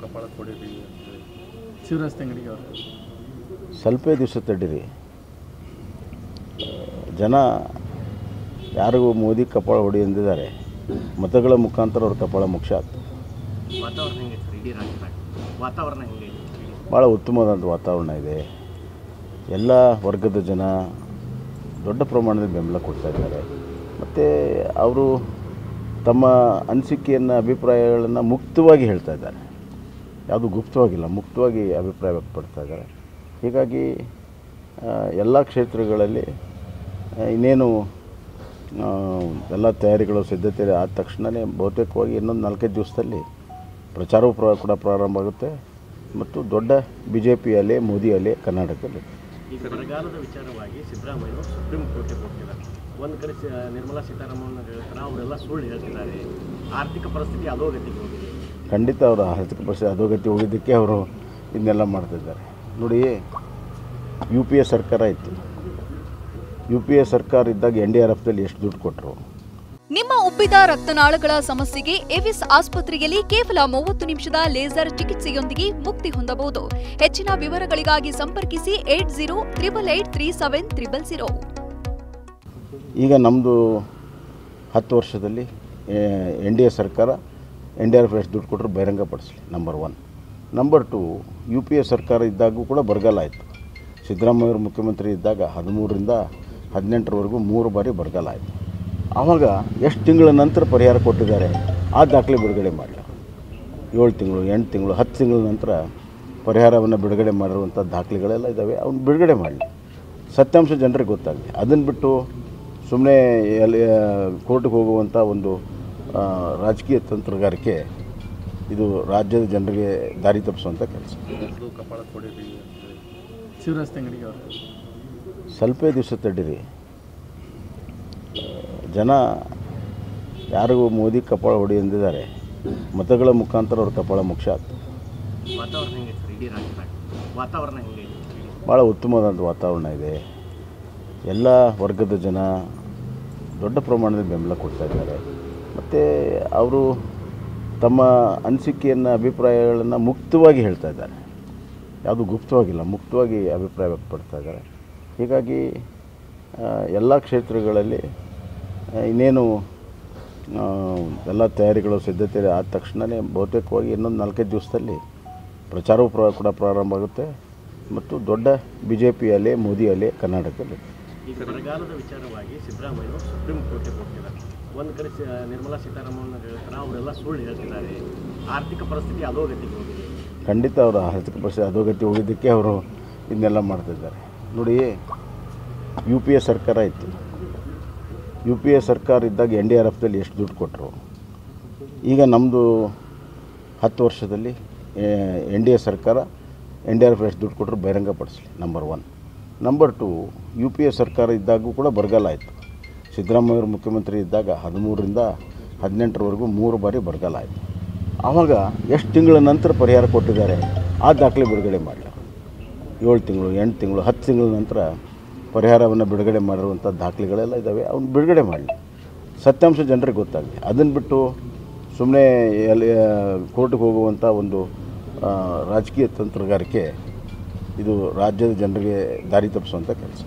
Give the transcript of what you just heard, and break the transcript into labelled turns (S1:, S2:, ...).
S1: ಕಪಾಳ ಕೊಡಿರಿ ಶಿವರಾಜ್ ತಂಗಡಿಗೆ ಅವರು
S2: ಸ್ವಲ್ಪ ದಿವಸ ತಡೀರಿ. ಜನ ಯಾರಿಗೂ ಮೋದಿ ಕಪಾಳ ಹೊಡಿ ಎಂದಿದ್ದಾರೆ. ಮತಗಳ ಮುಖಾಂತರ ಅವ್ರ ಕಪಾಳ ಮುಖ್ಯ ಆಗ್ತದೆ. ಭಾಳ ಉತ್ತಮವಾದಂಥ ವಾತಾವರಣ ಇದೆ. ಎಲ್ಲ ವರ್ಗದ ಜನ ದೊಡ್ಡ ಪ್ರಮಾಣದಲ್ಲಿ ಬೆಂಬಲ ಕೊಡ್ತಾ ಇದ್ದಾರೆ. ಮತ್ತು ಅವರು ತಮ್ಮ ಅನಿಸಿಕೆಯನ್ನು ಅಭಿಪ್ರಾಯಗಳನ್ನು ಮುಕ್ತವಾಗಿ ಹೇಳ್ತಾ ಇದ್ದಾರೆ. ಯಾವುದು ಗುಪ್ತವಾಗಿಲ್ಲ, ಮುಕ್ತವಾಗಿ ಅಭಿಪ್ರಾಯ ವ್ಯಕ್ತಪಡ್ತಾ ಇದ್ದಾರೆ. ಹೀಗಾಗಿ ಎಲ್ಲ ಕ್ಷೇತ್ರಗಳಲ್ಲಿ ಇನ್ನೇನು ಎಲ್ಲ ತಯಾರಿಗಳು ಸಿದ್ಧತೆ ಆದ ತಕ್ಷಣವೇ ಬಹುತೇಕವಾಗಿ ಇನ್ನೊಂದು 4-5 ದಿವಸದಲ್ಲಿ ಪ್ರಚಾರವೂ ಕೂಡ ಪ್ರಾರಂಭ ಆಗುತ್ತೆ. ಮತ್ತು ದೊಡ್ಡ BJP ಅಲೆ ಮೋದಿ ಅಲೆ ಕರ್ನಾಟಕದಲ್ಲಿ.
S3: ಈಗ ಬರಗಾಲದ ವಿಚಾರವಾಗಿ ಸಿದ್ದರಾಮಯ್ಯ ಸುಪ್ರೀಂ ಕೋರ್ಟ್ಗೆ ಕೊಟ್ಟಿದ್ದಾರೆ. ಒಂದು ಕಡೆ ನಿರ್ಮಲಾ ಸೀತಾರಾಮನ್ ಹೇಳ್ತಾರೆ, ಅವರೆಲ್ಲ ಸುಳ್ಳು ಹೇಳ್ತಿದ್ದಾರೆ, ಆರ್ಥಿಕ ಪರಿಸ್ಥಿತಿ ಅಧೋಗತಿಗೆ ಹೋಗಿದೆ.
S2: ಖಂಡಿತ ಅವರ ಆರ್ಥಿಕ ಪರಿಸ್ಥಿತಿ ಅಧೋಗತಿ ಹೋಗಿದ್ದಕ್ಕೆ ಅವರು ಇದನ್ನೆಲ್ಲ ಮಾಡ್ತಿದ್ದಾರೆ. ನೋಡಿ, UPA ಸರ್ಕಾರ ಇತ್ತು. UPA ಸರ್ಕಾರ ಇದ್ದಾಗ NDRFದಲ್ಲಿ ಎಷ್ಟು ದುಡ್ಡು ಕೊಟ್ಟರು.
S4: ನಿಮ್ಮ ಉಬ್ಬಿದ ರಕ್ತನಾಳಗಳ ಸಮಸ್ಯೆಗೆ ಎವಿಸ್ ಆಸ್ಪತ್ರೆಯಲ್ಲಿ ಕೇವಲ 30 ನಿಮಿಷದ ಲೇಸರ್ ಚಿಕಿತ್ಸೆಯೊಂದಿಗೆ ಮುಕ್ತಿ ಹೊಂದಬಹುದು. ಹೆಚ್ಚಿನ ವಿವರಗಳಿಗಾಗಿ ಸಂಪರ್ಕಿಸಿ 8088837300.
S2: ಈಗ ನಮ್ಮದು 10 ವರ್ಷದಲ್ಲಿ NDA ಸರ್ಕಾರ NDRF ಎಷ್ಟು ದುಡ್ಡು ಕೊಟ್ಟರು ಬಹಿರಂಗಪಡಿಸಲಿ, ನಂಬರ್ 1. ನಂಬರ್ 2, UPA ಸರ್ಕಾರ ಇದ್ದಾಗೂ ಕೂಡ ಬರಗಾಲ ಆಯಿತು. ಸಿದ್ದರಾಮಯ್ಯವರು ಮುಖ್ಯಮಂತ್ರಿ ಇದ್ದಾಗ 13ರಿಂದ 18ರವರೆಗೂ 3 ಬಾರಿ ಬರಗಾಲ ಆಯಿತು. ಆವಾಗ ಎಷ್ಟು ತಿಂಗಳ ನಂತರ ಪರಿಹಾರ ಕೊಟ್ಟಿದ್ದಾರೆ ಆ ದಾಖಲೆ ಬಿಡುಗಡೆ ಮಾಡಲಿ. 7 ತಿಂಗಳು, 8 ತಿಂಗಳು, 10 ತಿಂಗಳ ನಂತರ ಪರಿಹಾರವನ್ನು ಬಿಡುಗಡೆ ಮಾಡಿರುವಂಥ ದಾಖಲೆಗಳೆಲ್ಲ ಇದ್ದಾವೆ. ಅವನ್ನ ಬಿಡುಗಡೆ ಮಾಡಲಿ, ಸತ್ಯಾಂಶ ಜನರಿಗೆ ಗೊತ್ತಾಗಲಿ. ಅದನ್ನು ಬಿಟ್ಟು ಸುಮ್ಮನೆ ಕೋರ್ಟ್ಗೆ ಹೋಗುವಂಥ ಒಂದು ರಾಜಕೀಯ ತಂತ್ರಗಾರಿಕೆ ಇದು ರಾಜ್ಯದ ಜನರಿಗೆ ದಾರಿ ತಪ್ಪಿಸುವಂಥ ಕೆಲಸ.
S1: ಕಪಾಳ ಕೊಡಿರಿ ಶಿವರಾಜ್ ತಂಗಡಿಗೆ ಅವರು
S2: ಸ್ವಲ್ಪ ದಿವಸ ತಡೀರಿ. ಜನ ಯಾರಿಗೂ ಮೋದಿ ಕಪಾಳ ಹೊಡಿ ಎಂದಿದ್ದಾರೆ. ಮತಗಳ ಮುಖಾಂತರ ಅವ್ರ ಕಪಾಳ ಮುಖ್ಯ ಆಗ್ತದೆ. ಭಾಳ ಉತ್ತಮವಾದಂಥ ವಾತಾವರಣ ಇದೆ. ಎಲ್ಲ ವರ್ಗದ ಜನ ದೊಡ್ಡ ಪ್ರಮಾಣದಲ್ಲಿ ಬೆಂಬಲ ಕೊಡ್ತಾ ಇದ್ದಾರೆ. ಮತ್ತು ಅವರು ತಮ್ಮ ಅನಿಸಿಕೆಯನ್ನು ಅಭಿಪ್ರಾಯಗಳನ್ನು ಮುಕ್ತವಾಗಿ ಹೇಳ್ತಾ ಇದ್ದಾರೆ. ಯಾವುದು ಗುಪ್ತವಾಗಿಲ್ಲ, ಮುಕ್ತವಾಗಿ ಅಭಿಪ್ರಾಯ ವ್ಯಕ್ತಪಡ್ತಾ ಇದ್ದಾರೆ. ಹೀಗಾಗಿ ಎಲ್ಲ ಕ್ಷೇತ್ರಗಳಲ್ಲಿ ಇನ್ನೇನು ಎಲ್ಲ ತಯಾರಿಗಳು ಸಿದ್ಧತೆ ಆದ ತಕ್ಷಣವೇ ಬಹುತೇಕವಾಗಿ ಇನ್ನೊಂದು 4-5 ದಿವಸದಲ್ಲಿ ಪ್ರಚಾರವೂ ಕೂಡ ಪ್ರಾರಂಭ ಆಗುತ್ತೆ. ಮತ್ತು ದೊಡ್ಡ BJP ಅಲೆ ಮೋದಿ ಅಲೆ ಕರ್ನಾಟಕದಲ್ಲಿ.
S3: ಈಗ ಬರಗಾಲದ ವಿಚಾರವಾಗಿ ಸಿದ್ದರಾಮಯ್ಯ ಸುಪ್ರೀಂ ಕೋರ್ಟ್ಗೆ ಕೊಟ್ಟಿದ್ದಾರೆ. ಒಂದು ಕಡೆ ನಿರ್ಮಲಾ ಸೀತಾರಾಮನ್ ಹೇಳ್ತಾರೆ, ಅವರೆಲ್ಲ ಸುಳ್ಳು ಹೇಳ್ತಿದ್ದಾರೆ, ಆರ್ಥಿಕ ಪರಿಸ್ಥಿತಿ ಅಧೋಗತಿಗೆ ಹೋಗಿದೆ.
S2: ಖಂಡಿತ ಅವರ ಆರ್ಥಿಕ ಪರಿಸ್ಥಿತಿ ಅಧೋಗತಿ ಹೋಗಿದ್ದಕ್ಕೆ ಅವರು ಇದನ್ನೆಲ್ಲ ಮಾಡ್ತಿದ್ದಾರೆ. ನೋಡಿ, UPA ಸರ್ಕಾರ ಇತ್ತು. UPA ಸರ್ಕಾರ ಇದ್ದಾಗ NDRFದಲ್ಲಿ ಎಷ್ಟು ದುಡ್ಡು ಕೊಟ್ಟರು. ಈಗ ನಮ್ಮದು 10 ವರ್ಷದಲ್ಲಿ NDA ಸರ್ಕಾರ NDRF ಎಷ್ಟು ದುಡ್ಡು ಕೊಟ್ಟರು ಬಹಿರಂಗಪಡಿಸಲಿ, ನಂಬರ್ 1. ನಂಬರ್ 2, UPA ಸರ್ಕಾರ ಇದ್ದಾಗೂ ಕೂಡ ಬರಗಾಲ ಆಯಿತು. ಸಿದ್ದರಾಮಯ್ಯವರು ಮುಖ್ಯಮಂತ್ರಿ ಇದ್ದಾಗ 13ರಿಂದ 18ರವರೆಗೂ 3 ಬಾರಿ ಬರಗಾಲ ಆಯಿತು. ಆವಾಗ ಎಷ್ಟು ತಿಂಗಳ ನಂತರ ಪರಿಹಾರ ಕೊಟ್ಟಿದ್ದಾರೆ ಆ ದಾಖಲೆ ಬಿಡುಗಡೆ ಮಾಡಲಿ. 7 ತಿಂಗಳು, 8 ತಿಂಗಳು, 10 ತಿಂಗಳ ನಂತರ ಪರಿಹಾರವನ್ನು ಬಿಡುಗಡೆ ಮಾಡಿರುವಂಥ ದಾಖಲೆಗಳೆಲ್ಲ ಇದ್ದಾವೆ. ಅವನ್ನ ಬಿಡುಗಡೆ ಮಾಡಲಿ, ಸತ್ಯಾಂಶ ಜನರಿಗೆ ಗೊತ್ತಾಗಲಿ. ಅದನ್ನು ಬಿಟ್ಟು ಸುಮ್ಮನೆ ಕೋರ್ಟ್ಗೆ ಹೋಗುವಂಥ ಒಂದು ರಾಜಕೀಯ ತಂತ್ರಗಾರಿಕೆ ಇದು ರಾಜ್ಯದ ಜನರಿಗೆ ದಾರಿ ತಪ್ಪಿಸುವಂಥ ಕೆಲಸ.